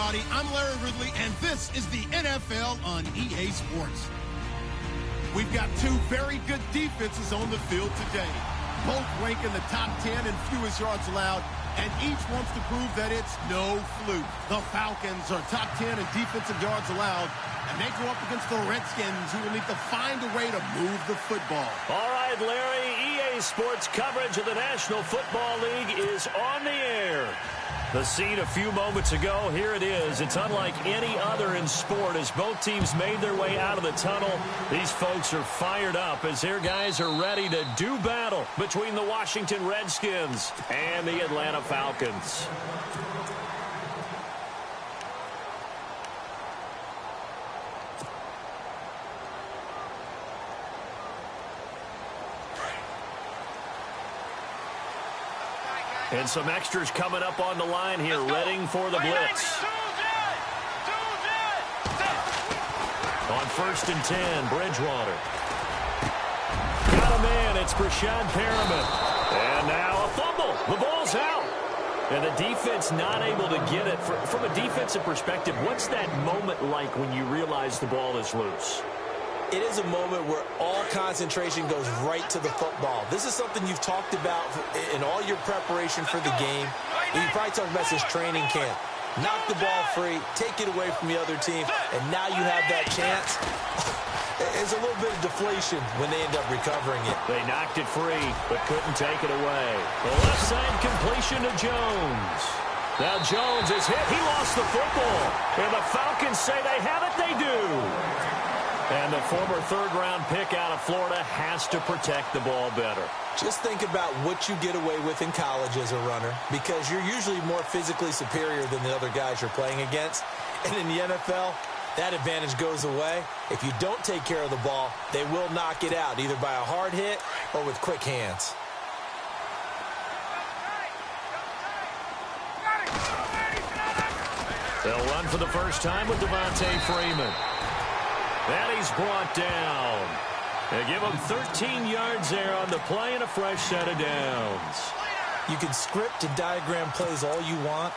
everybody. I'm Larry Ridley, and this is the NFL on EA Sports. We've got two very good defenses on the field today. Both rank in the top 10 in fewest yards allowed, and each wants to prove that it's no fluke. The Falcons are top 10 in defensive yards allowed, and they go up against the Redskins, who will need to find a way to move the football. All right, Larry, EA Sports coverage of the National Football League is on the air. The scene a few moments ago, here it is. It's unlike any other in sport as both teams made their way out of the tunnel. These folks are fired up as their guys are ready to do battle between the Washington Redskins and the Atlanta Falcons. And some extras coming up on the line here, readying for the blitz. On 1st and 10, Bridgewater. Got a man, it's Brashad Perriman. And now a fumble. The ball's out. And the defense not able to get it. From a defensive perspective, what's that moment like when you realize the ball is loose? It is a moment where all concentration goes right to the football. This is something you've talked about in all your preparation for the game. You probably talked about this training camp. Knock the ball free, take it away from the other team, and now you have that chance. It's a little bit of deflation when they end up recovering it. They knocked it free, but couldn't take it away. The left side completion to Jones. Now Jones is hit. He lost the football. And the Falcons say they have it. They do. And the former third-round pick out of Florida has to protect the ball better. Just think about what you get away with in college as a runner, because you're usually more physically superior than the other guys you're playing against. And in the NFL, that advantage goes away. If you don't take care of the ball, they will knock it out, either by a hard hit or with quick hands. They'll run for the first time with Devontae Freeman. And he's brought down. They give him 13 yards there on the play and a fresh set of downs. You can script and diagram plays all you want,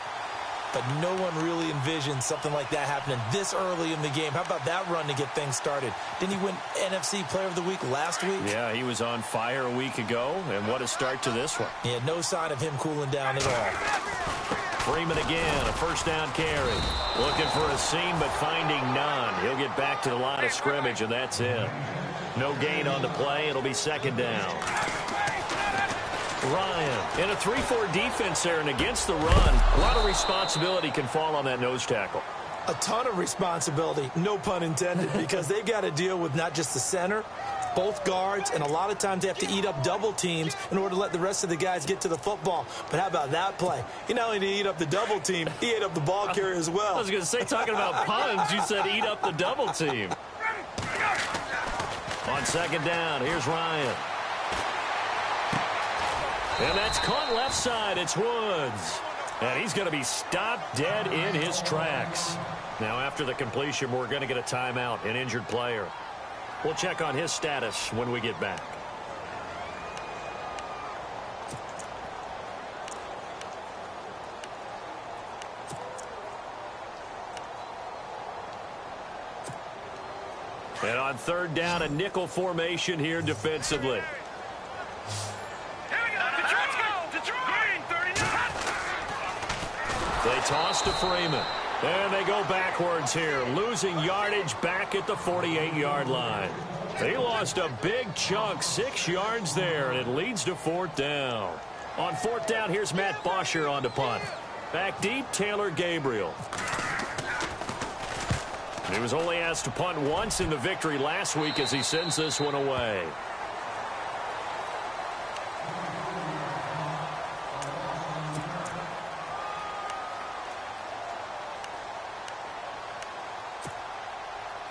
but no one really envisions something like that happening this early in the game. How about that run to get things started? Didn't he win NFC Player of the Week last week? Yeah, he was on fire a week ago, and what a start to this one. Yeah, no sign of him cooling down at all. Freeman again, a first down carry. Looking for a seam, but finding none. He'll get back to the line of scrimmage, and that's it. No gain on the play. It'll be second down. Ryan in a 3-4 defense there, and against the run, a lot of responsibility can fall on that nose tackle. A ton of responsibility, no pun intended, because they've got to deal with not just the center, both guards, and a lot of times they have to eat up double teams in order to let the rest of the guys get to the football. But how about that play? He not only did he eat up the double team, he ate up the ball carrier as well. I was going to say, talking about puns, you said eat up the double team. On second down, here's Ryan. And that's caught left side. It's Woods. And he's going to be stopped dead in his tracks. Now, after the completion, we're going to get a timeout, an injured player. We'll check on his status when we get back. And on third down, a nickel formation here defensively. They toss to Freeman. And they go backwards here, losing yardage back at the 48-yard line. They lost a big chunk, 6 yards there, and it leads to fourth down. On fourth down, here's Matt Bosher on the punt. Back deep, Taylor Gabriel. He was only asked to punt once in the victory last week as he sends this one away.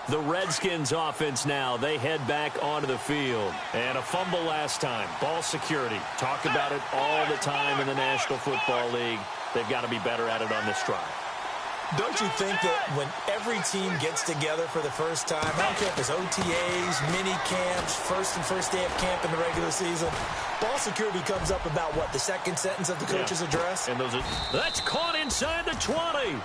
The Redskins offense now, they head back onto the field. And a fumble last time. Ball security. Talk about it all the time in the National Football League. They've got to be better at it on this drive. Don't you think that when every team gets together for the first time, I don't care if it's OTAs, mini camps, first day of camp in the regular season, ball security comes up about, what, the second sentence of the coach's address? And that's caught inside the 20.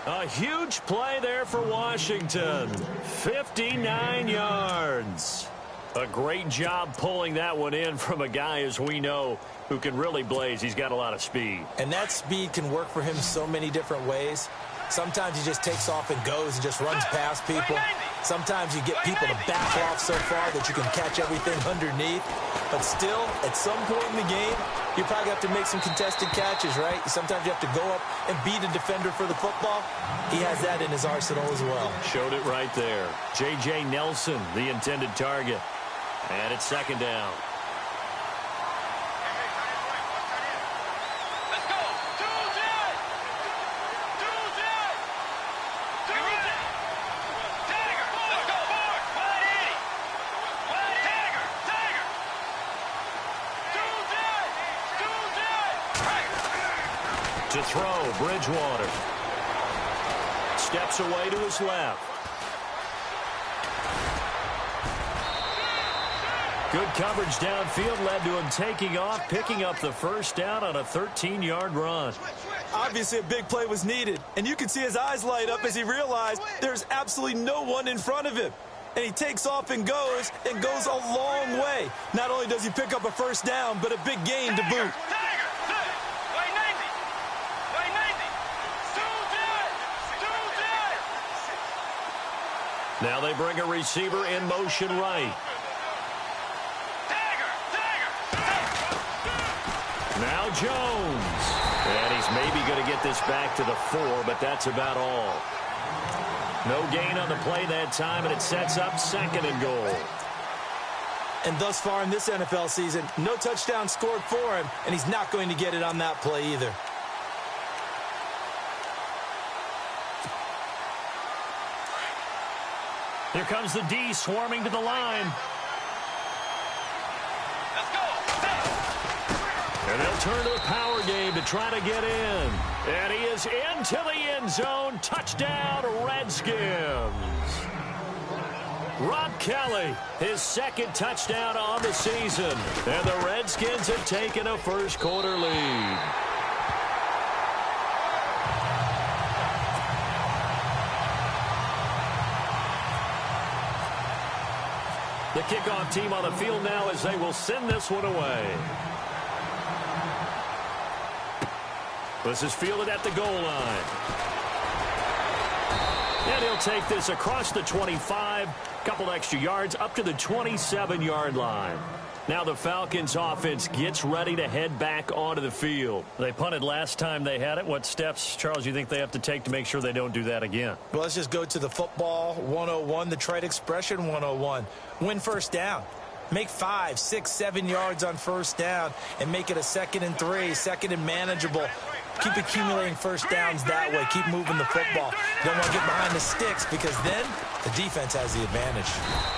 A huge play there for Washington. 59 yards. A great job pulling that one in from a guy, as we know, who can really blaze. He's got a lot of speed. And that speed can work for him so many different ways. Sometimes he just takes off and goes and just runs past people. Sometimes you get people to back off so far that you can catch everything underneath. But still, at some point in the game, you probably have to make some contested catches, right? Sometimes you have to go up and beat a defender for the football. He has that in his arsenal as well. Showed it right there. J.J. Nelson, the intended target. And it's second down. To throw, Bridgewater. Steps away to his left. Good coverage downfield led to him taking off, picking up the first down on a 13-yard run. Obviously, a big play was needed, and you can see his eyes light up as he realized there's absolutely no one in front of him. And he takes off and goes a long way. Not only does he pick up a first down, but a big gain to boot. Now they bring a receiver in motion right. Now Jones. And he's maybe going to get this back to the 4, but that's about all. No gain on the play that time, and it sets up second and goal. And thus far in this NFL season, no touchdown scored for him, and he's not going to get it on that play either. Here comes the D swarming to the line. And they'll turn to the power game to try to get in. And he is into the end zone. Touchdown, Redskins. Rob Kelly, his second touchdown on the season. And the Redskins have taken a first-quarter lead. The kickoff team on the field now as they will send this one away. This is fielded at the goal line. And he'll take this across the 25, couple extra yards up to the 27-yard line. Now the Falcons offense gets ready to head back onto the field. They punted last time they had it. What steps, Charles, you think they have to take to make sure they don't do that again? Well, let's just go to the football 101, the trade expression 101. Win first down. Make 5, 6, 7 yards on first down and make it a 2nd and 3, second and manageable. Keep accumulating first downs that way. Keep moving the football. You don't want to get behind the sticks because then the defense has the advantage.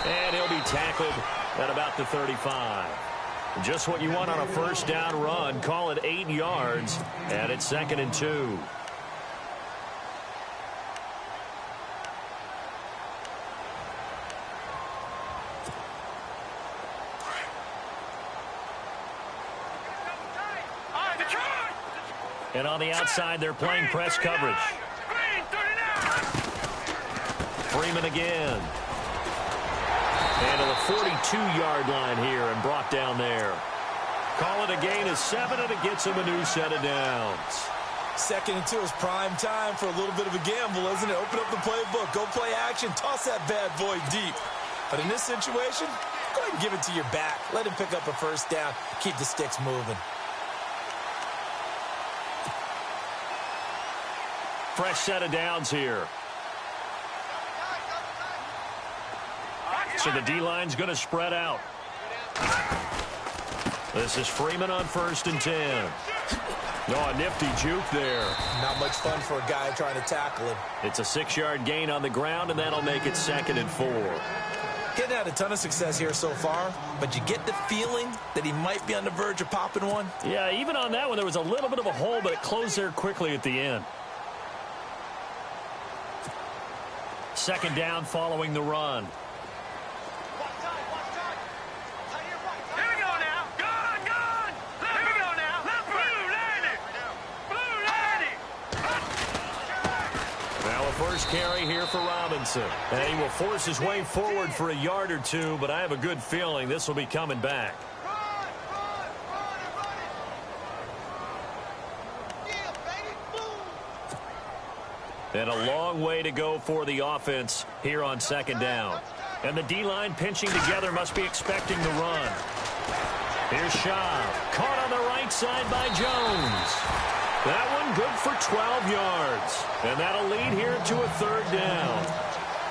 And he'll be tackled at about the 35. Just what you want on a first down run. Call it 8 yards, and it's 2nd and 2. And on the outside, they're playing press coverage. Freeman again. And to the 42-yard line here and brought down there. Call it a gain of 7, and it gets him a new set of downs. 2nd and 2 is prime time for a little bit of a gamble, isn't it? Open up the playbook. Go play action. Toss that bad boy deep. But in this situation, go ahead and give it to your back. Let him pick up a first down. Keep the sticks moving. Fresh set of downs here. So the D-line's going to spread out. This is Freeman on 1st and 10. Oh, a nifty juke there. Not much fun for a guy trying to tackle him. It's a 6-yard gain on the ground, and that'll make it 2nd and 4. Hadn't had a ton of success here so far, but you get the feeling that he might be on the verge of popping one. Yeah, even on that one, there was a little bit of a hole, but it closed there quickly at the end. 2nd down following the run. first carry here for Robinson. And he will force his way forward for a yard or two, but I have a good feeling this will be coming back. And a long way to go for the offense here on second down. And the D-line pinching together must be expecting the run. Here's Shaw. Caught on the right side by Jones. That one good for 12 yards. And that'll lead here to a third down.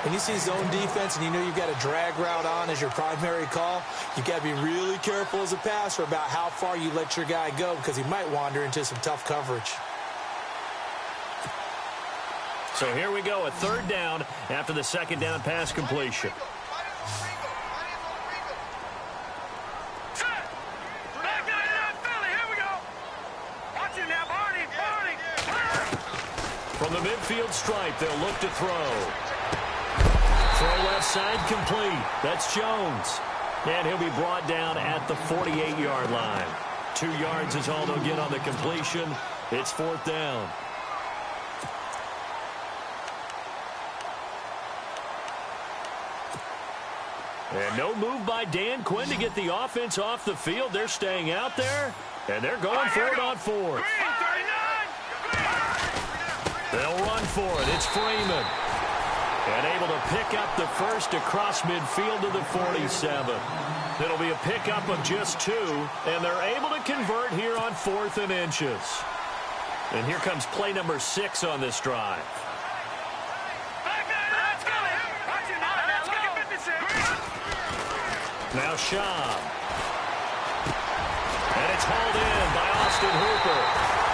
When you see zone defense and you know you've got a drag route on as your primary call, you've got to be really careful as a passer about how far you let your guy go because he might wander into some tough coverage. So here we go, a third down after the second down pass completion. From the midfield stripe, they'll look to throw. Throw left side complete. That's Jones. And he'll be brought down at the 48-yard line. 2 yards is all they'll get on the completion. It's fourth down. And no move by Dan Quinn to get the offense off the field. They're staying out there, and they're going for it on fourth. They'll run for it. It's Freeman. And able to pick up the first across midfield to the 47. It'll be a pickup of just 2, and they're able to convert here on 4th and inches. And here comes play number 6 on this drive. Now Shaw. And it's hauled in by Austin Hooper.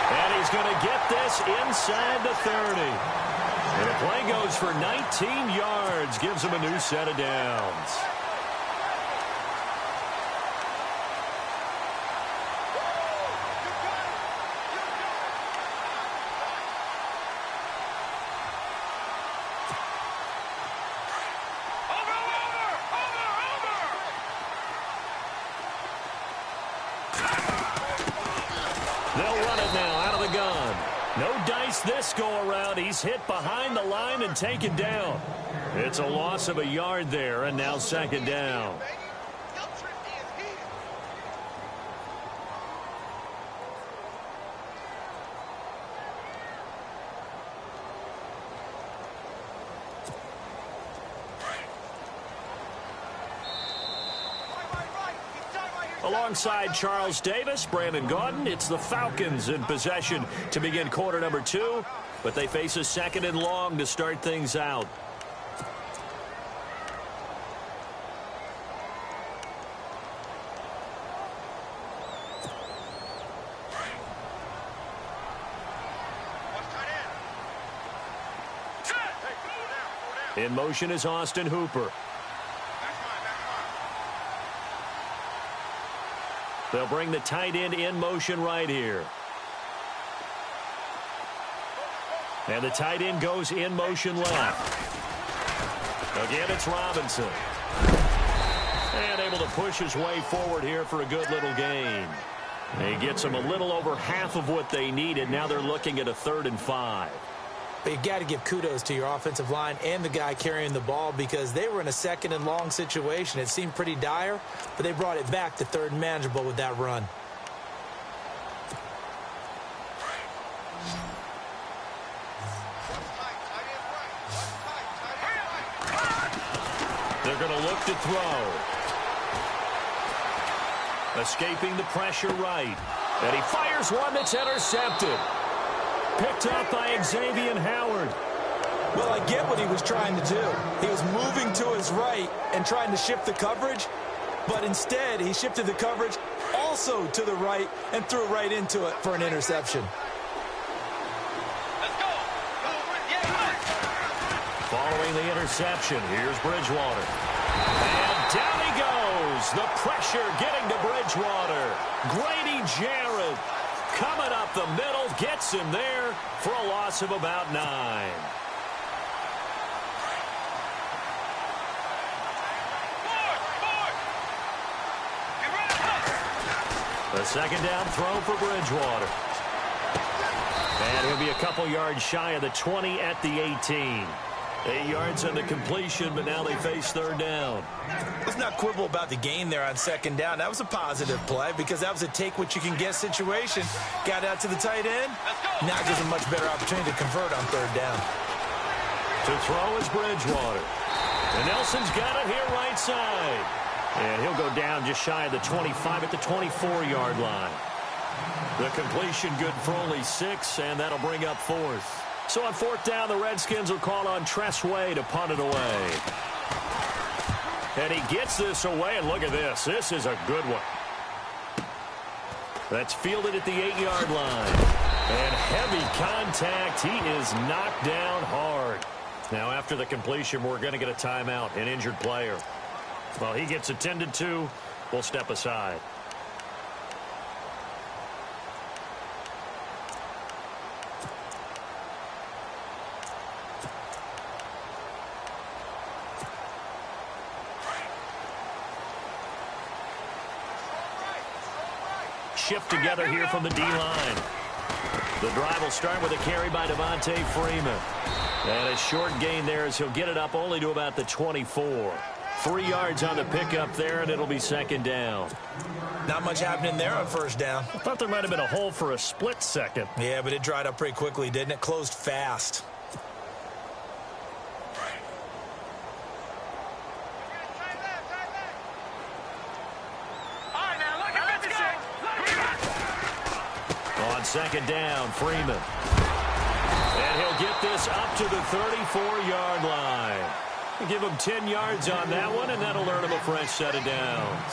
And he's going to get this inside the 30. And the play goes for 19 yards. Gives him a new set of downs. This go-around, he's hit behind the line and taken down. It's a loss of a yard there, and now second down. Alongside Charles Davis, Brandon Gaudin, it's the Falcons in possession to begin quarter number 2, but they face a second and long to start things out. In motion is Austin Hooper. They'll bring the tight end in motion right here. And the tight end goes in motion left. Again, it's Robinson. And able to push his way forward here for a good little gain. He gets them a little over half of what they needed. Now they're looking at a 3rd and 5. But you got to give kudos to your offensive line and the guy carrying the ball because they were in a second and long situation. It seemed pretty dire, but they brought it back to 3rd and manageable with that run. They're going to look to throw. Escaping the pressure right. And he fires one that's intercepted. Picked up by Xavier Howard. Well, I get what he was trying to do. He was moving to his right and trying to shift the coverage, but instead he shifted the coverage also to the right and threw right into it for an interception. Following the interception, here's Bridgewater. And down he goes. The pressure getting to Bridgewater. Grady Jarrett coming up the middle, gets him there for a loss of about 9. The second down throw for Bridgewater. And he'll be a couple yards shy of the 20 at the 18. 8 yards on the completion, but now they face third down. Let's not quibble about the gain there on second down. That was a positive play because that was a take-what-you-can-get situation. Got out to the tight end. Now gives a much better opportunity to convert on third down. To throw is Bridgewater. And Nelson's got it here right side. And he'll go down just shy of the 25 at the 24-yard line. The completion good for only 6, and that'll bring up fourth. So on fourth down, the Redskins will call on Tress Way to punt it away. And he gets this away, and look at this. This is a good one. That's fielded at the 8-yard line. And heavy contact. He is knocked down hard. Now, after the completion, we're going to get a timeout, an injured player. Well, he gets attended to. We'll step aside. Shift together here from the D-line. The drive will start with a carry by Devontae Freeman. And a short gain there as he'll get it up only to about the 24. 3 yards on the pickup there, and it'll be second down. Not much happening there on first down. I thought there might have been a hole for a split second. Yeah, but it dried up pretty quickly, didn't it? Closed fast. On second down, Freeman. And he'll get this up to the 34-yard line. Give him 10 yards on that one, and that'll earn him a fresh set of downs.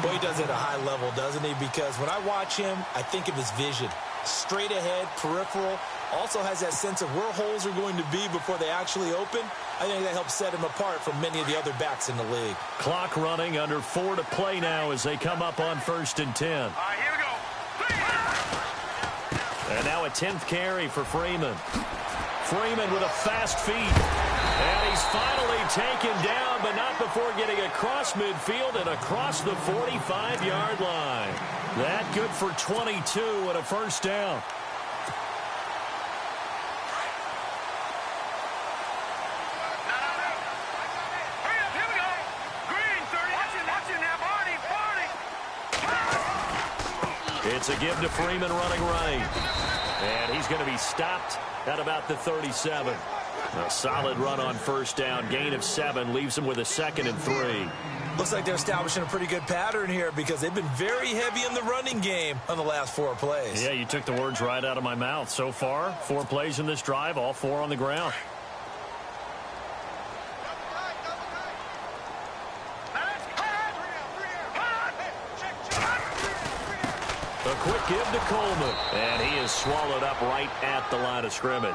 Well, he does it at a high level, doesn't he? Because when I watch him, I think of his vision. Straight ahead, peripheral. Also has that sense of where holes are going to be before they actually open. I think that helps set him apart from many of the other backs in the league. Clock running, under 4 to play now as they come up on 1st and 10. All right, here we go. And now a 10th carry for Freeman. Freeman with a fast feet. And he's finally taken down, but not before getting across midfield and across the 45-yard line. That good for 22 and a first down. Here we go. Green, 30. Watch it now, Barney. It's a give to Freeman running right. And he's going to be stopped at about the 37. A solid run on first down. Gain of 7 leaves him with a 2nd and 3. Looks like they're establishing a pretty good pattern here because they've been very heavy in the running game on the last 4 plays. Yeah, you took the words right out of my mouth. So far, 4 plays in this drive, all 4 on the ground. A quick give to Coleman, and he is swallowed up right at the line of scrimmage.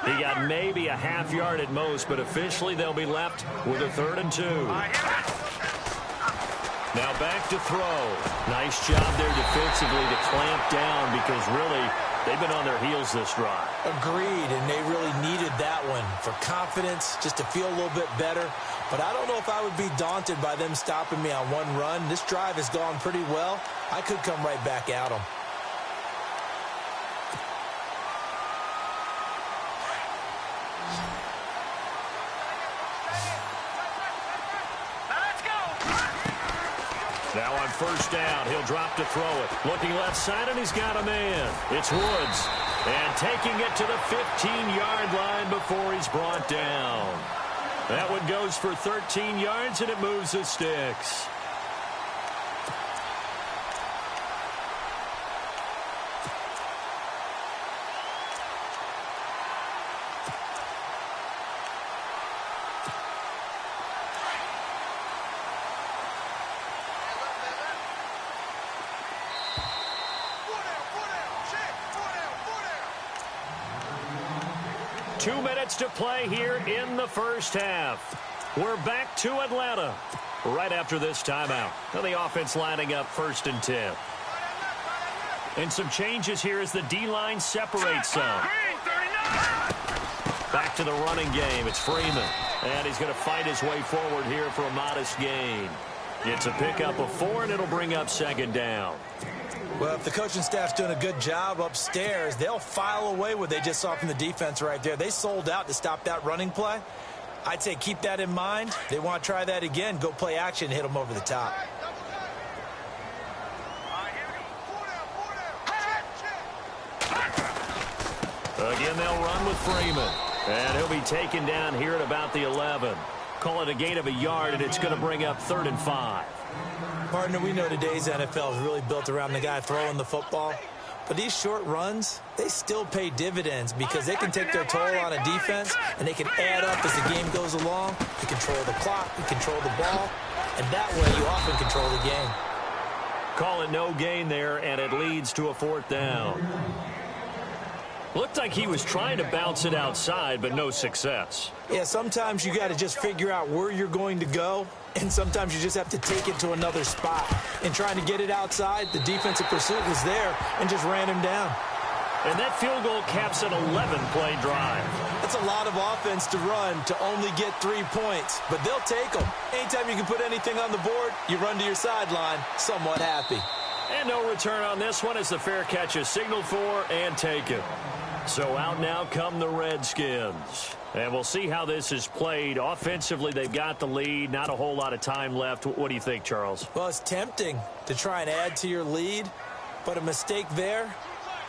He got maybe a half yard at most, but officially they'll be left with a 3rd and 2. Now back to throw. Nice job there defensively to clamp down because really they've been on their heels this drive. Agreed, and they really needed that one for confidence, just to feel a little bit better. But I don't know if I would be daunted by them stopping me on one run. This drive has gone pretty well. I could come right back at them. Now on first down, he'll drop to throw it. Looking left side, and he's got a man. It's Woods. And taking it to the 15-yard line before he's brought down. That one goes for 13 yards, and it moves the sticks. Two minutes to play here in the first half. We're back to Atlanta right after this timeout. Now the offense lining up 1st and 10. And some changes here as the D-line separates some. Back to the running game. It's Freeman. And he's going to fight his way forward here for a modest gain. It's a pickup of 4, and it'll bring up 2nd down. Well, if the coaching staff's doing a good job upstairs, they'll file away what they just saw from the defense right there. They sold out to stop that running play. I'd say keep that in mind. They want to try that again. Go play action and hit them over the top. Again, they'll run with Freeman. And he'll be taken down here at about the 11. Call it a gain of a yard, and it's going to bring up 3rd and 5. Partner, we know today's NFL is really built around the guy throwing the football. But these short runs, they still pay dividends because they can take their toll on a defense, and they can add up as the game goes along. You control the clock, you control the ball, and that way you often control the game. Call it no gain there, and it leads to a 4th down. Looked like he was trying to bounce it outside, but no success. Yeah, sometimes you got to just figure out where you're going to go, and sometimes you just have to take it to another spot. And trying to get it outside, the defensive pursuit was there and just ran him down. And that field goal caps an 11-play drive. That's a lot of offense to run to only get 3 points, but they'll take them. Anytime you can put anything on the board, you run to your sideline somewhat happy. And no return on this one as the fair catch is signaled for and taken. So out now come the Redskins. And we'll see how this is played. Offensively, they've got the lead. Not a whole lot of time left. What do you think, Charles? Well, it's tempting to try and add to your lead, but a mistake there,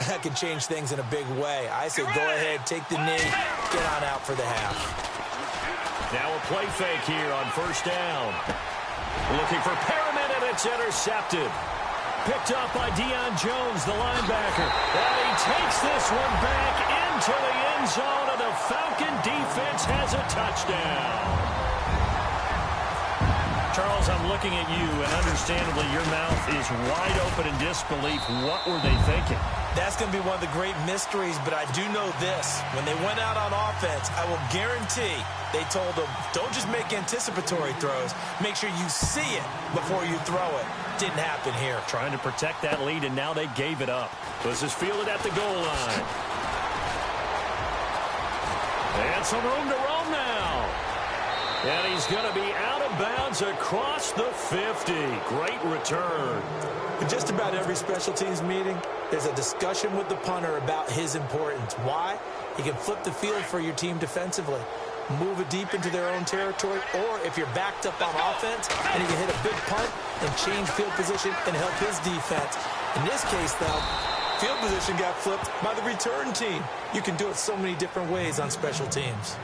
that could change things in a big way. I say go ahead, take the knee, get on out for the half. Now a play fake here on 1st down. Looking for Perriman, and it's intercepted. Picked up by Deion Jones, the linebacker. And he takes this one back into the end zone, and the Falcon defense has a touchdown. Charles, I'm looking at you, and understandably your mouth is wide open in disbelief. What were they thinking? That's going to be one of the great mysteries, but I do know this. When they went out on offense, I will guarantee they told them, don't just make anticipatory throws. Make sure you see it before you throw it. Didn't happen here. Trying to protect that lead, and now they gave it up. This is fielded at the goal line. And some room to roam now. And he's going to be out of bounds across the 50. Great return. In just about every special teams meeting, there's a discussion with the punter about his importance. Why? He can flip the field for your team defensively, move it deep into their own territory, or if you're backed up on offense, and he can hit a big punt and change field position and help his defense. In this case, though, field position got flipped by the return team. You can do it so many different ways on special teams.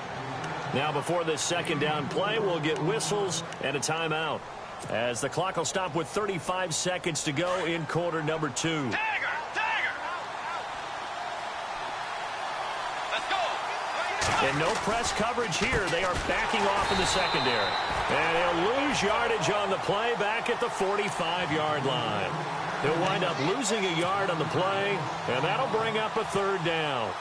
Now before this 2nd down play, we'll get whistles and a timeout, as the clock will stop with 35 seconds to go in quarter number 2. And no press coverage here. They are backing off in the secondary. And he'll lose yardage on the play back at the 45-yard line. He'll wind up losing a yard on the play, and that'll bring up a 3rd down.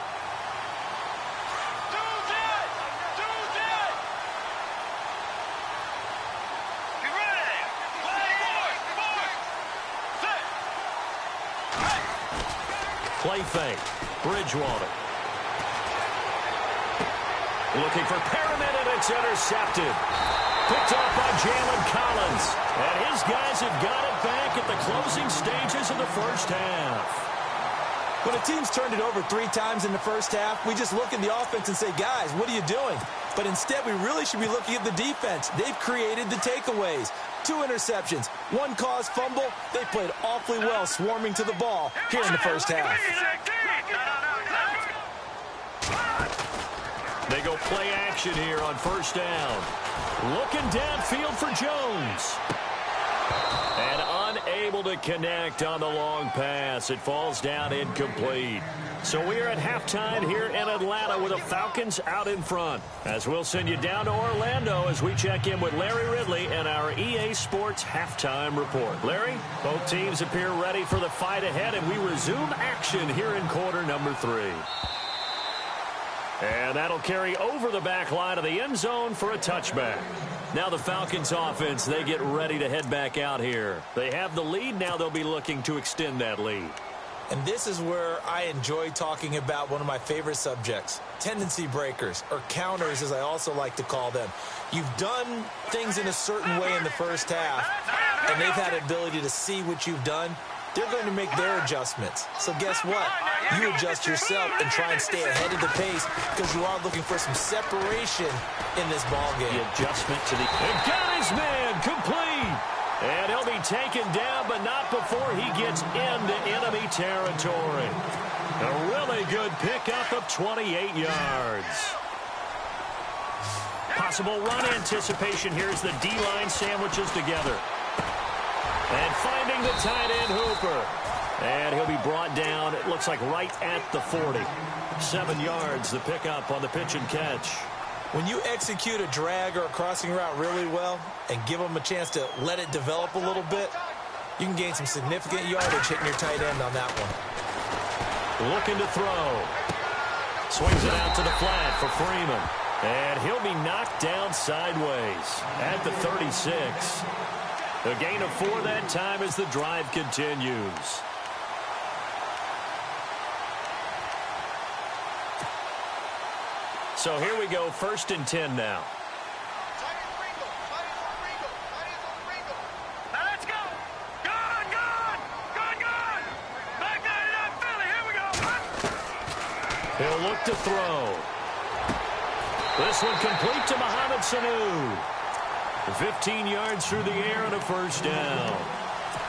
Play fake. Bridgewater. Looking for Perriman, and it's intercepted. Picked up by Jalen Collins. And his guys have got it back at the closing stages of the 1st half. When a team's turned it over 3 times in the 1st half, we just look at the offense and say, guys, what are you doing? But instead, we really should be looking at the defense. They've created the takeaways. 2 interceptions, 1 caused fumble. They played awfully well swarming to the ball here in the 1st half. They go play action here on 1st down. Looking downfield for Jones. And unable to connect on the long pass. It falls down incomplete. So we are at halftime here in Atlanta with the Falcons out in front. As we'll send you down to Orlando as we check in with Larry Ridley and our EA Sports halftime report. Larry, both teams appear ready for the fight ahead, and we resume action here in quarter number 3. And that'll carry over the back line of the end zone for a touchback. Now the Falcons offense, they get ready to head back out here. They have the lead. Now they'll be looking to extend that lead. And this is where I enjoy talking about one of my favorite subjects, tendency breakers, or counters as I also like to call them. You've done things in a certain way in the 1st half, and they've had an ability to see what you've done they're going to make their adjustments. So guess what? You adjust yourself and try and stay ahead of the pace because you are looking for some separation in this ball game. The adjustment to the... And got his man complete. And he'll be taken down, but not before he gets into enemy territory. A really good pickup of 28 yards. Possible run anticipation. Here's the D-line sandwiches together. And finding the tight end Hooper. And he'll be brought down, it looks like right at the 40. 7 yards, the pickup on the pitch and catch. When you execute a drag or a crossing route really well and give them a chance to let it develop a little bit, you can gain some significant yardage hitting your tight end on that one. Looking to throw. Swings it out to the flat for Freeman. And he'll be knocked down sideways at the 36. A gain of 4 that time as the drive continues. So here we go, 1st and 10 now. Let's go. Gone. Back that it up, Philly. Here we go. He'll look to throw. This one complete to Mohamed Sanu. 15 yards through the air and a 1st down.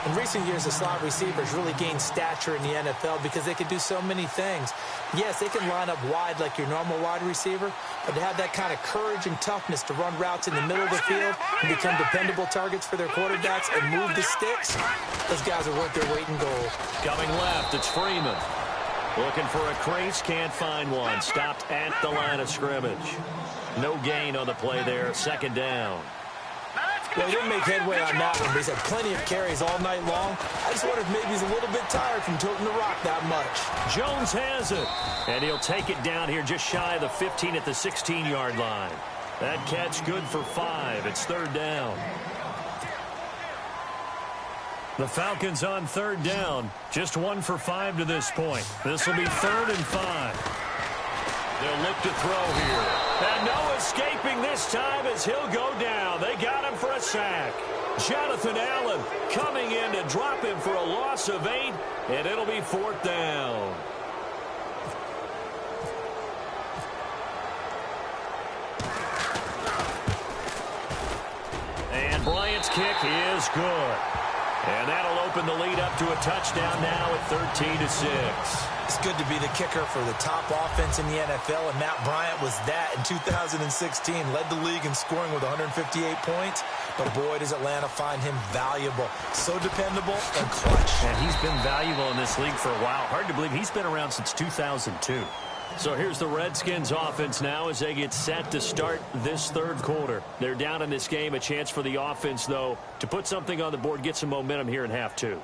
In recent years, the slot receivers really gained stature in the NFL because they can do so many things. Yes, they can line up wide like your normal wide receiver, but to have that kind of courage and toughness to run routes in the middle of the field and become dependable targets for their quarterbacks and move the sticks, those guys are worth their weight in gold. Coming left, it's Freeman. Looking for a crease, can't find one. Stopped at the line of scrimmage. No gain on the play there, 2nd down. Well, he didn't make headway on that one, but he's had plenty of carries all night long. I just wonder if maybe he's a little bit tired from toting the rock that much. Jones has it, and he'll take it down here just shy of the 15 at the 16-yard line. That catch good for 5. It's 3rd down. The Falcons on 3rd down. Just 1 for 5 to this point. This will be 3rd and 5. They'll look to throw here. And no escaping this time as he'll go down. They got him for a sack. Jonathan Allen coming in to drop him for a loss of 8, and it'll be 4th down. And Bryant's kick is good. And that'll open the lead up to a touchdown now at 13-6. It's good to be the kicker for the top offense in the NFL, and Matt Bryant was that in 2016. Led the league in scoring with 158 points, but boy, does Atlanta find him valuable. So dependable and clutch. And he's been valuable in this league for a while. Hard to believe he's been around since 2002. So here's the Redskins offense now as they get set to start this 3rd quarter. They're down in this game. A chance for the offense, though, to put something on the board, get some momentum here in half 2.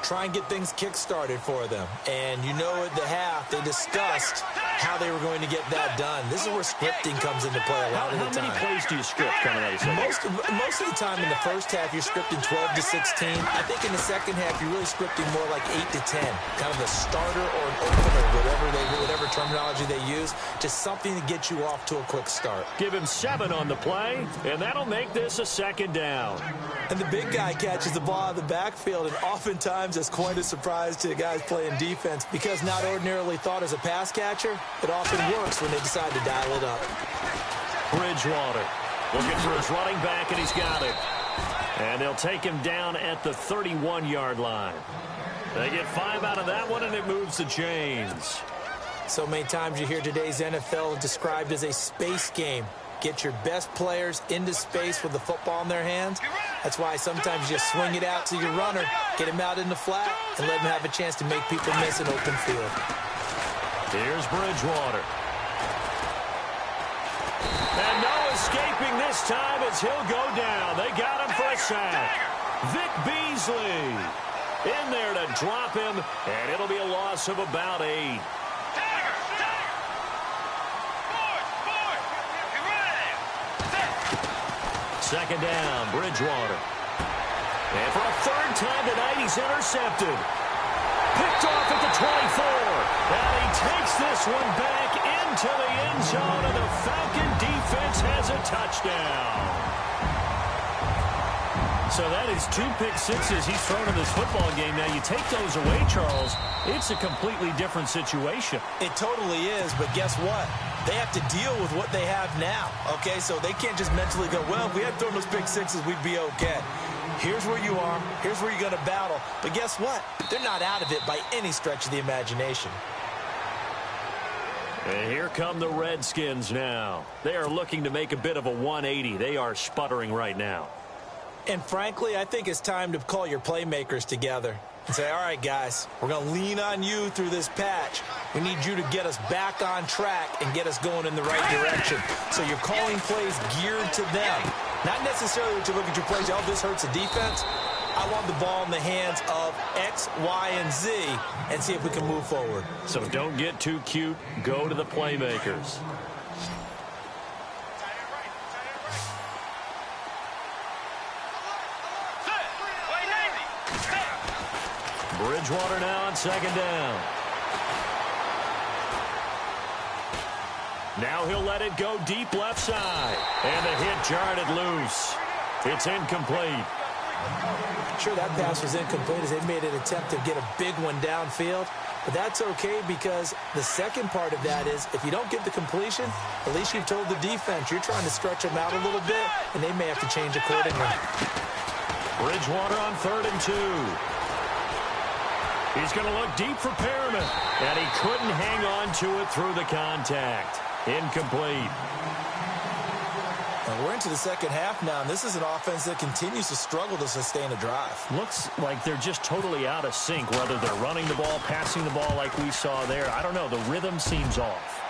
Try and get things kick-started for them. And you know at the half, they discussed how they were going to get that done. This is where scripting comes into play a lot of the time. How many plays do you script coming out of the second? Most of the time in the first half, you're scripting 12 to 16. I think in the second half, you're really scripting more like 8 to 10. Kind of a starter or an opener, whatever terminology they use. Just something to get you off to a quick start. Give him 7 on the play, and that'll make this a 2nd down. And the big guy catches the ball out of the backfield, and oftentimes it's quite a surprise to the guys playing defense because not ordinarily thought as a pass catcher, it often works when they decide to dial it up. Bridgewater looking for his running back, and he's got it. And they'll take him down at the 31-yard line. They get 5 out of that one, and it moves the chains. So many times you hear today's NFL described as a space game. Get your best players into space with the football in their hands. That's why sometimes you swing it out to your runner, get him out in the flat, and let him have a chance to make people miss an open field. Here's Bridgewater. And no escaping this time as he'll go down. They got him for a sack. Vic Beasley in there to drop him, and it'll be a loss of about 8. 2nd down, Bridgewater. And for a 3rd time tonight, he's intercepted. Picked off at the 24. And he takes this one back into the end zone, and the Falcon defense has a touchdown. So that is 2 pick sixes he's thrown in this football game. Now, you take those away, Charles, it's a completely different situation. It totally is, but guess what? They have to deal with what they have now, okay? So they can't just mentally go, well, if we had thrown those pick sixes, we'd be okay. Here's where you are. Here's where you're going to battle. But guess what? They're not out of it by any stretch of the imagination. And here come the Redskins now. They are looking to make a bit of a 180. They are sputtering right now. And frankly, I think it's time to call your playmakers together and say, all right, guys, we're going to lean on you through this patch. We need you to get us back on track and get us going in the right direction. So you're calling plays geared to them. Not necessarily to look at your plays, oh, this hurts the defense. I want the ball in the hands of X, Y, and Z and see if we can move forward. So don't get too cute. Go to the playmakers. Bridgewater now on second down. Now he'll let it go deep left side. And the hit jarred it loose. It's incomplete. Sure, that pass was incomplete as they made an attempt to get a big one downfield. But that's okay because the second part of that is if you don't get the completion, at least you've told the defense you're trying to stretch them out a little bit, and they may have to change accordingly. Bridgewater on 3rd and 2. He's going to look deep for Perriman. And he couldn't hang on to it through the contact. Incomplete. And we're into the second half now, and this is an offense that continues to struggle to sustain a drive. Looks like they're just totally out of sync, whether they're running the ball, passing the ball like we saw there. I don't know. The rhythm seems off.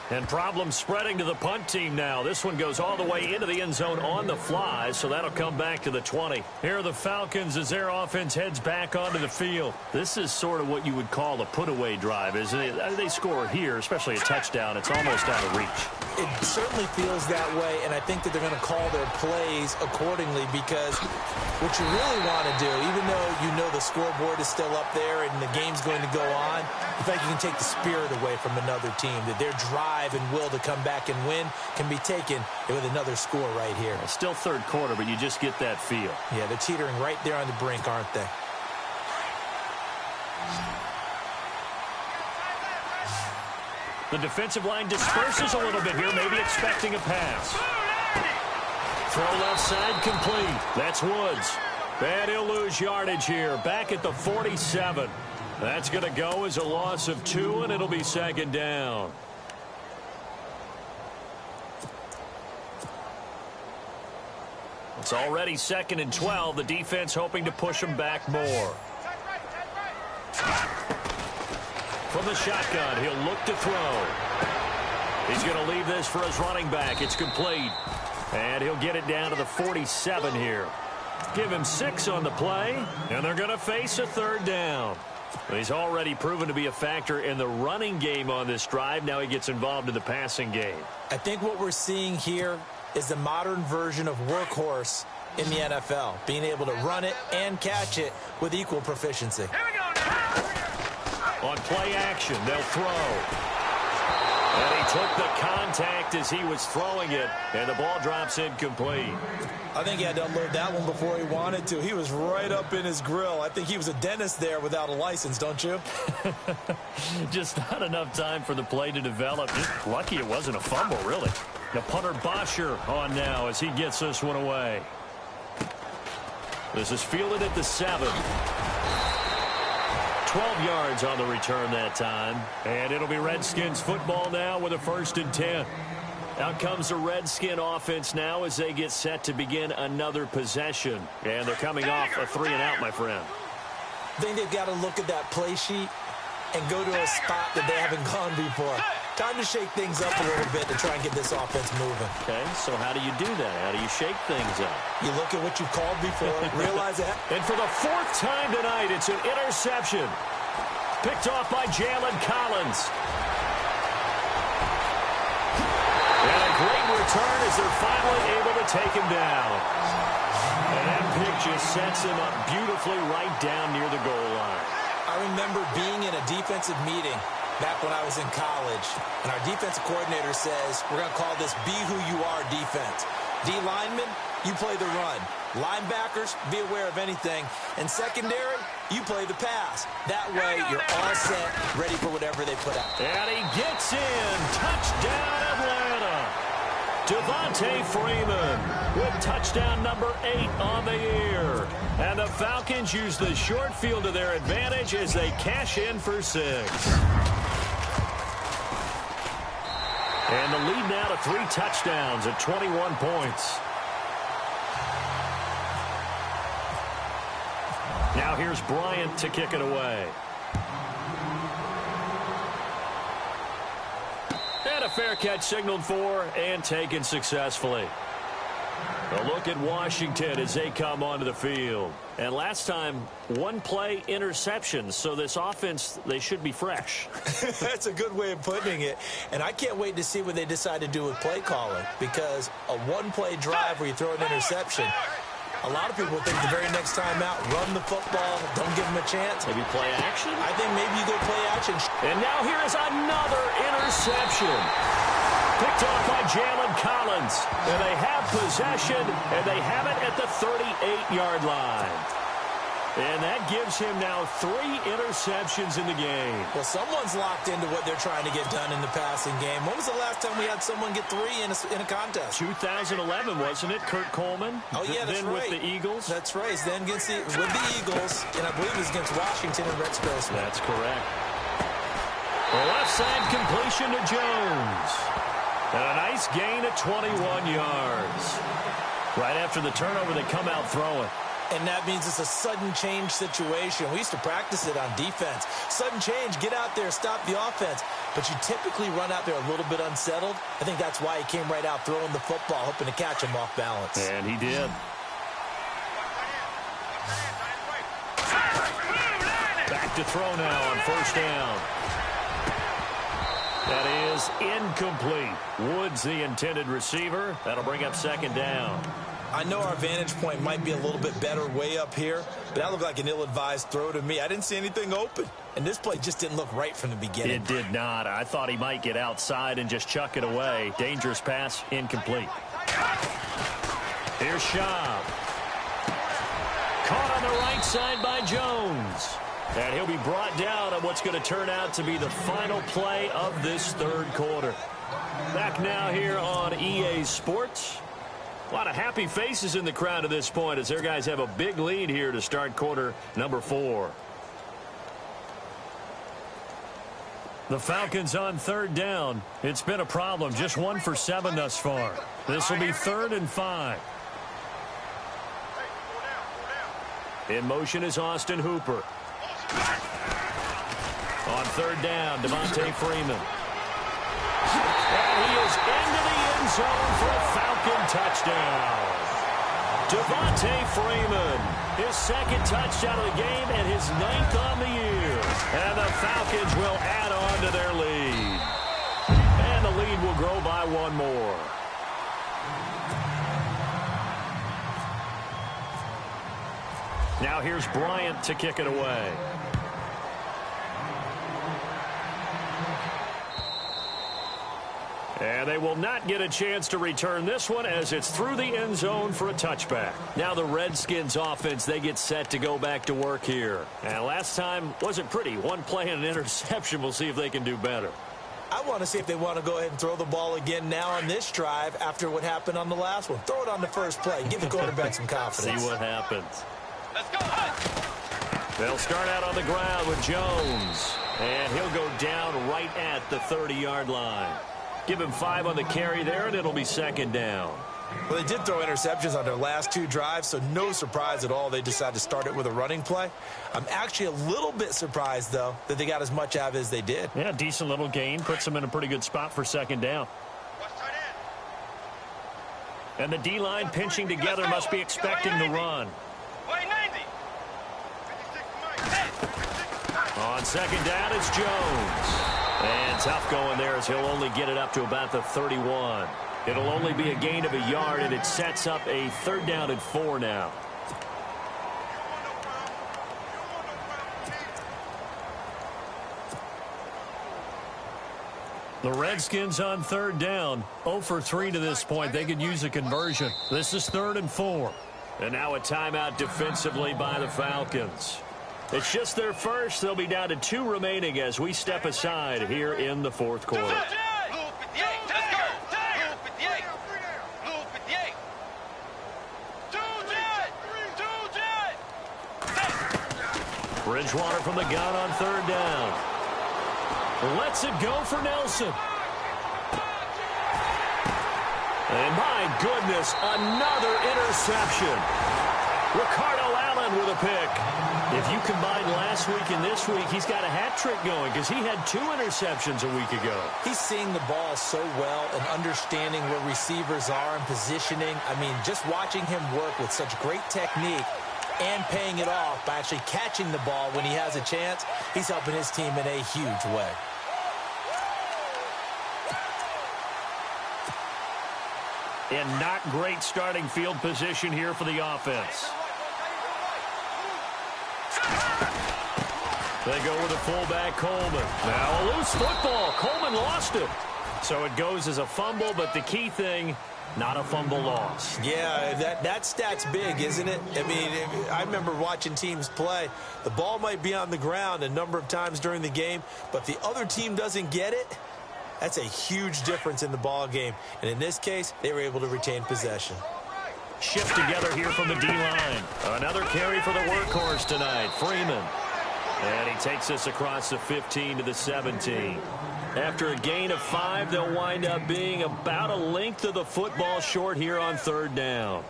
And problems spreading to the punt team now. This one goes all the way into the end zone on the fly, so that'll come back to the 20. Here are the Falcons as their offense heads back onto the field. This is sort of what you would call a put-away drive, isn't it? They score here, especially a touchdown. It's almost out of reach. It certainly feels that way, and I think that they're going to call their plays accordingly because what you really want to do, even though you know the scoreboard is still up there and the game's going to go on, in fact, you can take the spirit away from another team, that their drive and will to come back and win can be taken with another score right here. Well, still third quarter, but you just get that feel. Yeah, they're teetering right there on the brink, aren't they? The defensive line disperses a little bit here, maybe expecting a pass. Throw left side complete. That's Woods. And he'll lose yardage here, back at the 47. That's going to go as a loss of 2, and it'll be second down. It's already 2nd and 12. The defense hoping to push them back more. From the shotgun, he'll look to throw. He's going to leave this for his running back. It's complete. And he'll get it down to the 47 here. Give him 6 on the play, and they're going to face a 3rd down. He's already proven to be a factor in the running game on this drive. Now he gets involved in the passing game. I think what we're seeing here is the modern version of workhorse in the NFL, being able to run it and catch it with equal proficiency. On play action, they'll throw. And he took the contact as he was throwing it, and the ball drops incomplete. I think he had to unload that one before he wanted to. He was right up in his grill. I think he was a dentist there without a license, don't you? Just not enough time for the play to develop. Just lucky it wasn't a fumble, really. The punter Bosher on now as he gets this one away. This is fielded at the 7. 12 yards on the return that time. And it'll be Redskins football now with a 1st and 10. Out comes the Redskin offense now as they get set to begin another possession. And they're coming off a 3-and-out, my friend. I think they've got to look at that play sheet and go to a spot that they haven't gone before. Time to shake things up a little bit to try and get this offense moving. Okay, so how do you do that? How do you shake things up? You look at what you've called before, realize that. And for the 4th time tonight, it's an interception. Picked off by Jalen Collins. And a great return as they're finally able to take him down. And that pick just sets him up beautifully right down near the goal line. I remember being in a defensive meeting back when I was in college, and our defensive coordinator says, we're going to call this Be Who You Are defense. D linemen, you play the run. Linebackers, be aware of anything. And secondary, you play the pass. That way, you're all set, ready for whatever they put out. And he gets in. Touchdown, Atlanta. Devontae Freeman with touchdown number 8 on the year. And the Falcons use the short field to their advantage as they cash in for 6. And the lead now to 3 touchdowns at 21 points. Now here's Bryant to kick it away. And a fair catch signaled for and taken successfully. A look at Washington as they come onto the field. And last time, 1 play interceptions. So this offense, they should be fresh. That's a good way of putting it. And I can't wait to see what they decide to do with play calling. Because a 1-play drive where you throw an interception, a lot of people think the very next time out, run the football, don't give them a chance. Maybe play action? I think maybe you go play action. And now here is another interception. Picked off by Jalen Collins. And they have possession, and they have it at the 38-yard line. And that gives him now 3 interceptions in the game. Well, someone's locked into what they're trying to get done in the passing game. When was the last time we had someone get 3 in a contest? 2011, wasn't it? Kurt Coleman. Oh, yeah, that's then right. With the Eagles. That's right. Then with the Eagles, and I believe it was against Washington and Rex Grossman. That's correct. The left side completion to Jones. And a nice gain of 21 yards. Right after the turnover, they come out throwing. And that means it's a sudden change situation. We used to practice it on defense. Sudden change, get out there, stop the offense. But you typically run out there a little bit unsettled. I think that's why he came right out throwing the football, hoping to catch him off balance. And he did. Back to throw now on 1st down. That is incomplete. Woods the intended receiver. That'll bring up 2nd down. I know our vantage point might be a little bit better way up here, but that looked like an ill-advised throw to me. I didn't see anything open, and this play just didn't look right from the beginning. It did not. I thought he might get outside and just chuck it away. Dangerous pass, incomplete. Here's Schaub. Caught on the right side by Jones. And he'll be brought down on what's going to turn out to be the final play of this 3rd quarter. Back now here on EA Sports. A lot of happy faces in the crowd at this point as their guys have a big lead here to start quarter number 4. The Falcons on 3rd down. It's been a problem. Just 1 for 7 thus far. This will be 3rd and 5. In motion is Austin Hooper. On 3rd down, Devontae Freeman. And he is into the end zone for a Falcon touchdown. Devontae Freeman, his 2nd touchdown of the game and his 9th on the year. And the Falcons will add on to their lead. And the lead will grow by 1 more. Now here's Bryant to kick it away. And they will not get a chance to return this one as it's through the end zone for a touchback. Now the Redskins offense, they get set to go back to work here. And last time wasn't pretty. 1 play and an interception. We'll see if they can do better. I want to see if they want to go ahead and throw the ball again now on this drive after what happened on the last one. Throw it on the first play. Give the quarterback some confidence. See what happens. Let's go. They'll start out on the ground with Jones. And he'll go down right at the 30-yard line. Give him 5 on the carry there, and it'll be 2nd down. Well, they did throw interceptions on their last 2 drives, so no surprise at all they decided to start it with a running play. I'm actually a little bit surprised, though, that they got as much out of it as they did. Yeah, decent little gain. Puts them in a pretty good spot for 2nd down. And the D-line pinching together must be expecting the run. On 2nd down, it's Jones. And tough going there as he'll only get it up to about the 31. It'll only be a gain of a yard, and it sets up a 3rd down and 4 now. The Redskins on third down, 0 for 3 to this point. They could use a conversion. This is 3rd and 4. And now a timeout defensively by the Falcons. It's just their first. They'll be down to 2 remaining as we step aside here in the 4th quarter. Bridgewater from the gun on 3rd down. Lets it go for Nelson. And my goodness, another interception. Ricardo Allen with a pick. If you combine last week and this week, he's got a hat trick going because he had 2 interceptions a week ago. He's seeing the ball so well and understanding where receivers are and positioning. I mean, just watching him work with such great technique and paying it off by actually catching the ball when he has a chance, he's helping his team in a huge way. And not great starting field position here for the offense. They go with a fullback, Coleman. Now a loose football. Coleman lost it. So it goes as a fumble, but the key thing, not a fumble loss. Yeah, that stat's big, isn't it? I mean, I remember watching teams play. The ball might be on the ground a number of times during the game, but the other team doesn't get it. That's a huge difference in the ball game. And in this case, they were able to retain possession. Shift together here from the D-line. Another carry for the workhorse tonight, Freeman. And he takes us across the 15 to the 17. After a gain of 5, they'll wind up being about a length of the football short here on 3rd down.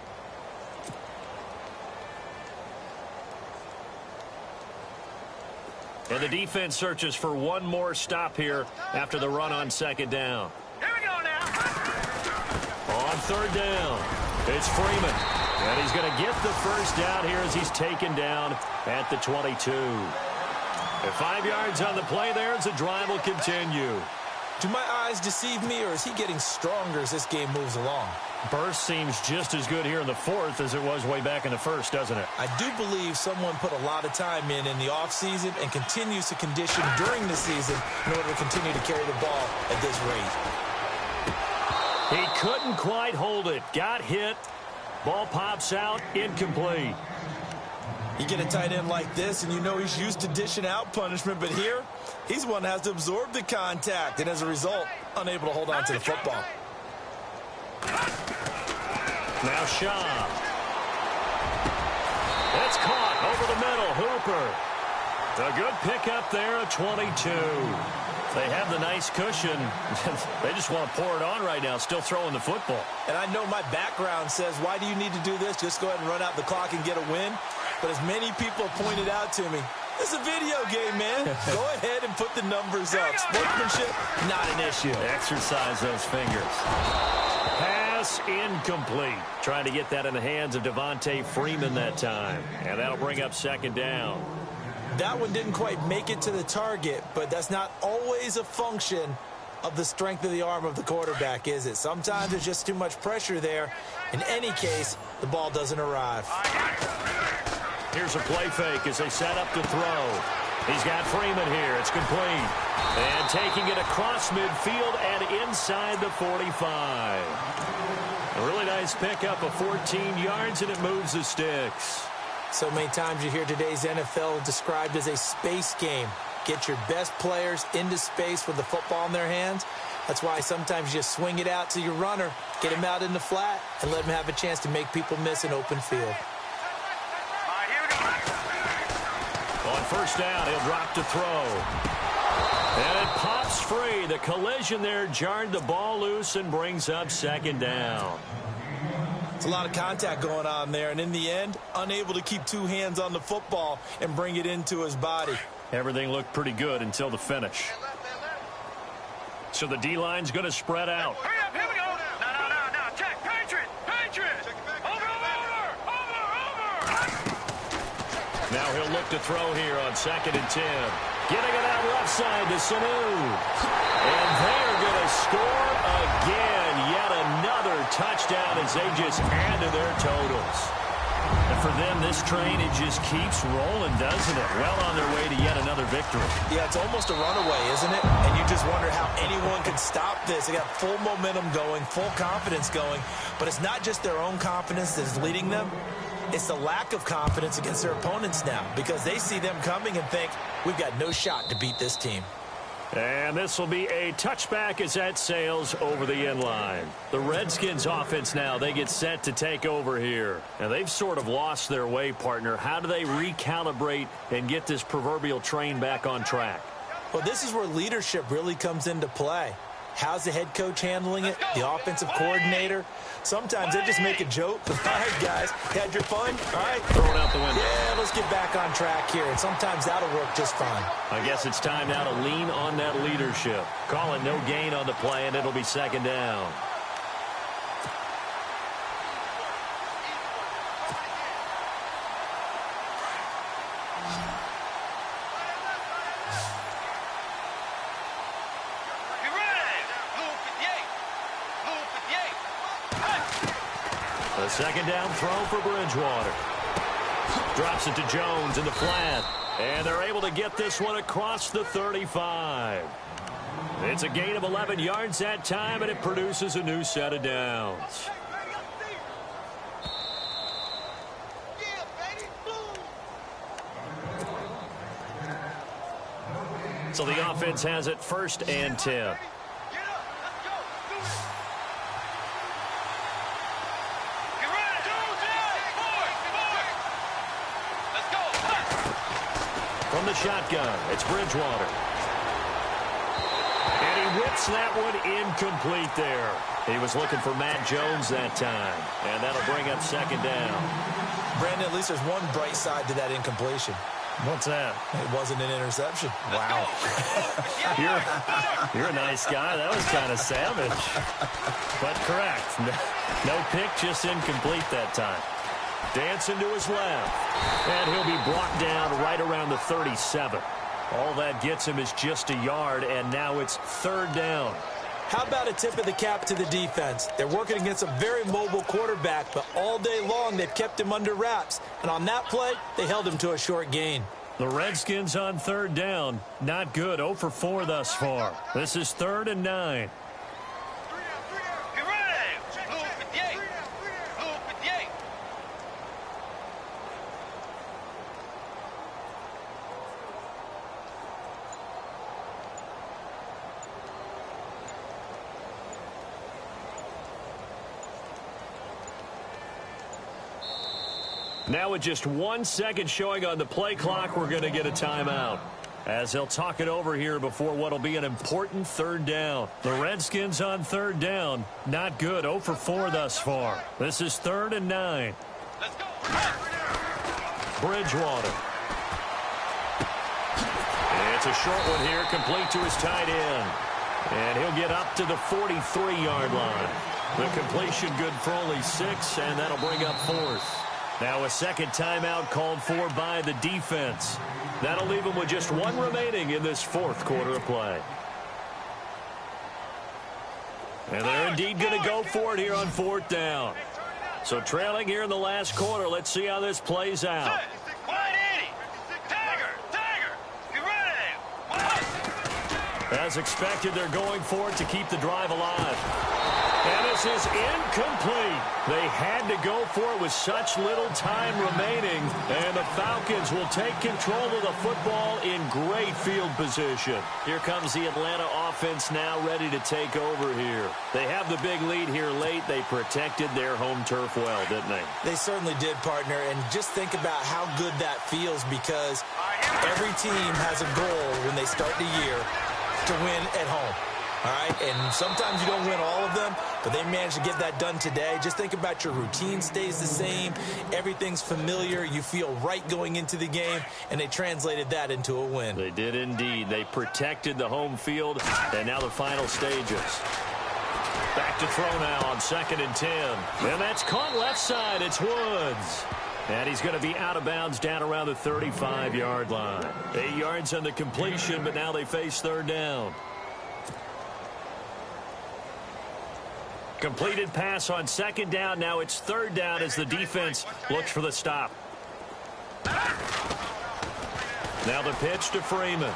And the defense searches for one more stop here after the run on 2nd down. Here we go now. On 3rd down, it's Freeman. And he's going to get the first down here as he's taken down at the 22. And 5 yards on the play there as the drive will continue. Do my eyes deceive me, or is he getting stronger as this game moves along? Burst seems just as good here in the 4th as it was way back in the 1st, doesn't it? I do believe someone put a lot of time in the offseason and continues to condition during the season in order to continue to carry the ball at this rate. He couldn't quite hold it. Got hit. Ball pops out. Incomplete. You get a tight end like this, and you know he's used to dishing out punishment, but here, he's one that has to absorb the contact, and as a result, unable to hold on to the football. Now Shaw. It's caught over the middle. Hooper. A good pickup there at 22. They have the nice cushion. They just want to pour it on right now, still throwing the football. And I know my background says, why do you need to do this? Just go ahead and run out the clock and get a win. But as many people pointed out to me, it's a video game, man. Go ahead and put the numbers up. Sportsmanship, not an issue. Exercise those fingers. Pass incomplete. Trying to get that in the hands of Devontae Freeman that time. And that'll bring up 2nd down. That one didn't quite make it to the target, but that's not always a function of the strength of the arm of the quarterback, is it? Sometimes there's just too much pressure there. In any case, the ball doesn't arrive. Here's a play fake as they set up to throw. He's got Freeman here. It's complete. And taking it across midfield and inside the 45. A really nice pickup of 14 yards, and it moves the sticks. So many times you hear today's NFL described as a space game. Get your best players into space with the football in their hands. That's why sometimes you just swing it out to your runner, get him out in the flat, and let him have a chance to make people miss an open field. On 1st down, he'll drop to throw. And it pops free. The collision there jarred the ball loose and brings up 2nd down. It's a lot of contact going on there, and in the end, unable to keep 2 hands on the football and bring it into his body. Everything looked pretty good until the finish. So the D-line's going to spread out. Hurry up, here we go. No. Check. Patriot. Over. Now he'll look to throw here on 2nd and 10. Getting it out left side to Sanu. And they're going to score again. Yet another touchdown as they just add to their totals. And for them, this train, it just keeps rolling, doesn't it? Well on their way to yet another victory. Yeah, it's almost a runaway, isn't it? And you just wonder how anyone can stop this. They got full momentum going, full confidence going. But it's not just their own confidence that's leading them. It's the lack of confidence against their opponents now, because they see them coming and think, we've got no shot to beat this team. And this will be a touchback as that sails over the end line. The Redskins offense now, they get set to take over here. And they've sort of lost their way, partner. How do they recalibrate and get this proverbial train back on track? Well, this is where leadership really comes into play. How's the head coach handling it? The offensive coordinator? Sometimes they just make a joke. All right, guys, had your fun? All right. Throwing out the window. Yeah, let's get back on track here. And sometimes that'll work just fine. I guess it's time now to lean on that leadership. Call it no gain on the play, and it'll be second down. A second down throw for Bridgewater. Drops it to Jones in the flat. And they're able to get this one across the 35. It's a gain of 11 yards that time, and it produces a new set of downs. So the offense has it 1st and 10. From the shotgun, it's Bridgewater. And he whips that one incomplete there. He was looking for Matt Jones that time. And that'll bring up second down. Brandon, at least there's one bright side to that incompletion. What's that? It wasn't an interception. Wow. You're a nice guy. That was kind of savage. But correct. No pick, just incomplete that time. Dancing to his left. And he'll be brought down right around the 37. All that gets him is just a yard, and now it's 3rd down. How about a tip of the cap to the defense? They're working against a very mobile quarterback, but all day long they've kept him under wraps. And on that play, they held him to a short gain. The Redskins on 3rd down. Not good. 0 for 4 thus far. This is 3rd and 9. Now with just 1 second showing on the play clock, we're going to get a timeout. As they'll talk it over here before what will be an important 3rd down. The Redskins on 3rd down. Not good. 0 for 4 thus far. This is 3rd and 9. Let's go. Bridgewater. It's a short one here, complete to his tight end. And he'll get up to the 43-yard line. The completion good for only 6, and that'll bring up 4th. Now a second timeout called for by the defense. That'll leave them with just 1 remaining in this 4th quarter of play. And they're indeed going to go for it here on 4th down. So trailing here in the last quarter, let's see how this plays out. As expected, they're going for it to keep the drive alive. And this is incomplete. They had to go for it with such little time remaining. And the Falcons will take control of the football in great field position. Here comes the Atlanta offense now ready to take over here. They have the big lead here late. They protected their home turf well, didn't they? They certainly did, partner. And just think about how good that feels, because every team has a goal when they start the year to win at home. All right, and sometimes you don't win all of them, but they managed to get that done today. Just think about your routine stays the same. Everything's familiar. You feel right going into the game, and they translated that into a win. They did indeed. They protected the home field, and now the final stages. Back to throw now on 2nd and 10. And that's caught left side. It's Woods. And he's going to be out of bounds down around the 35-yard line. 8 yards on the completion, but now they face 3rd down. Completed pass on second down. Now it's third down as the defense looks for the stop. Now the pitch to Freeman.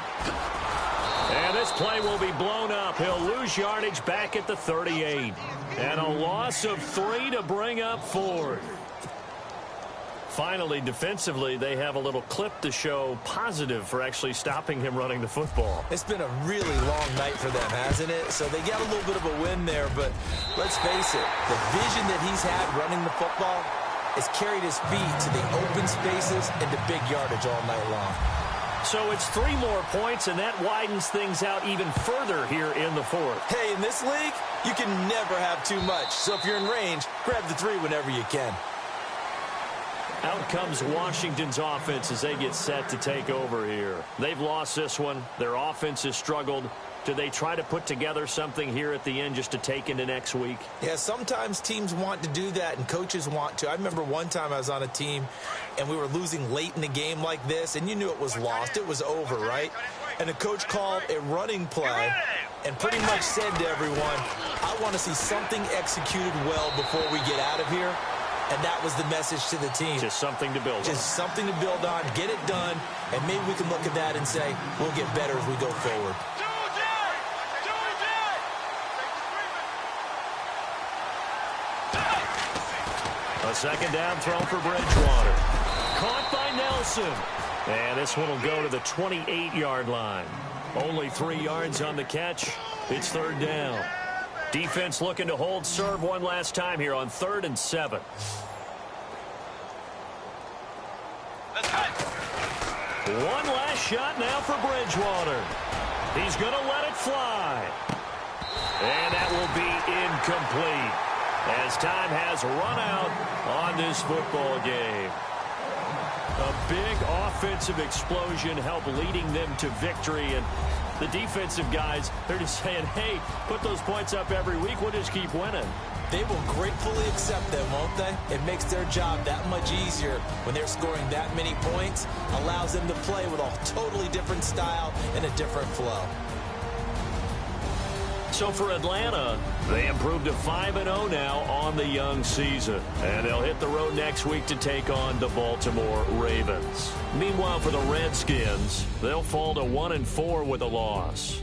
And this play will be blown up. He'll lose yardage back at the 38. And a loss of 3 to bring up fourth. Finally, defensively, they have a little clip to show positive for actually stopping him running the football. It's been a really long night for them, hasn't it? So they got a little bit of a win there, but let's face it, the vision that he's had running the football has carried his feet to the open spaces and the big yardage all night long. So it's 3 more points, and that widens things out even further here in the fourth. Hey, in this league, you can never have too much. So if you're in range, grab the 3 whenever you can. Out comes Washington's offense as they get set to take over here. They've lost this one. Their offense has struggled. Do they try to put together something here at the end just to take into next week? Yeah, sometimes teams want to do that and coaches want to. I remember one time I was on a team and we were losing late in the game like this, and you knew it was lost. It was over, right? And the coach called a running play and pretty much said to everyone, I want to see something executed well before we get out of here. And that was the message to the team. Just something to build on. Just something to build on, get it done, and maybe we can look at that and say, we'll get better as we go forward. A second down throw for Bridgewater. Caught by Nelson. And this one will go to the 28-yard line. Only 3 yards on the catch. It's third down. Defense looking to hold serve one last time here on 3rd and 7. One last shot now for Bridgewater. He's going to let it fly. And that will be incomplete as time has run out on this football game. A big offensive explosion helped leading them to victory, and the defensive guys, they're just saying, hey, put those points up every week. We'll just keep winning. They will gratefully accept them, won't they? It makes their job that much easier when they're scoring that many points. Allows them to play with a totally different style and a different flow. So for Atlanta, they improved to 5-0 now on the young season. And they'll hit the road next week to take on the Baltimore Ravens. Meanwhile, for the Redskins, they'll fall to 1-4 with a loss.